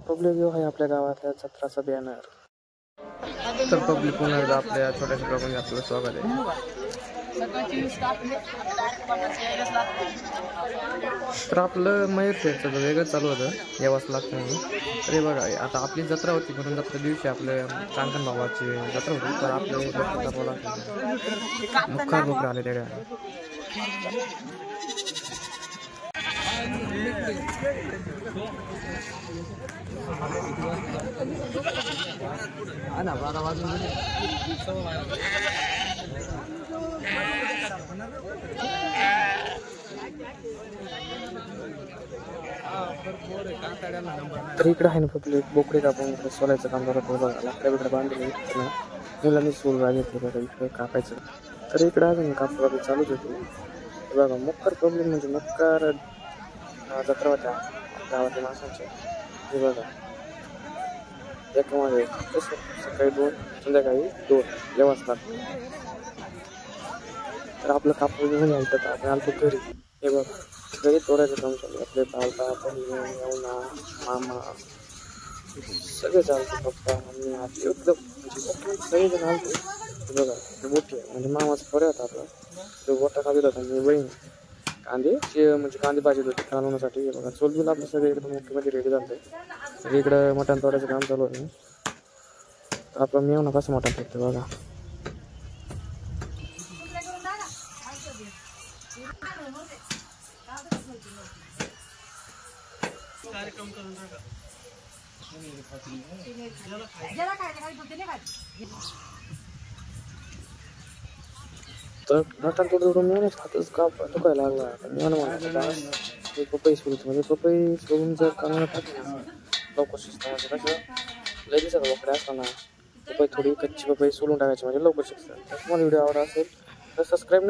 Public view आहे आपल्या गावातल्या जत्राचा बॅनर. तर पब्लिक पुन्हा एकदा आपल्या छोट्याशा ब्लॉगमध्ये आपलं स्वागत आहे. तर आपलं मयूर शेठचं वेगळंच चालू होतं यावाच लागतं म्हणून. तरी बघा आता आपली जत्रा होती म्हणून जत्रा दिवशी आपल्या कांकण बाबाची जत्रा होती. तर आपले मुखार मुखर आले तेवढ्या. तर इकडे आहे ना पब्लिक बोकडे कापून सोलायचं काम करत बघा. लाकडा बिकडे बांधले मुलांनी सोल घेतले बघा इकडे कापायचं. तर इकडे अजून कापू चालूच होते बघा. मुक्कार पब्लिक म्हणजे मुक्कार जत्रा होत्या गावातल्या माणसांच्या. हे बघा एकामध्ये कसं सकाळी 2 संध्याकाळी 2 जेवाच लागतं. तर आपलं कापूस घेऊन यायचं तर आपण आलतो घरी. हे बघा घरी तोडायचं काम चालू. आपले बालता बहिणी येवना मामा सगळे चालते. पप्पा मम्मी आजी एकदम म्हणजे सगळेजण आलते. हे बघा मोठी म्हणजे मामाचा पर्याय होता आपला. तो गोटा खाली होता मी बहीण कांदे म्हणजे कांदे भाजीत होते कालवण्यासाठी. हे बघा चोल बिल आपलं सगळे एकदम मोठीमध्ये रेडी झालं. तर इकडं मटण तोडायचं काम चालू आहे. तर आपलं मी येऊ कसं मटण तोडते बघा. तर मटण तोडून मेहनत हातच का दुखायला लागला. मेहनत म्हणायचं पपई सोडतो म्हणजे पपई सोडून जर कामाला टाकलं लवकर शिजतं. म्हणजे कसं लगेच वकडे असतं ना पपई थोडी कच्ची पपई सोडून टाकायची म्हणजे लवकर शिजतं. तुम्हाला व्हिडिओ आवडला असेल तर सबस्क्राईब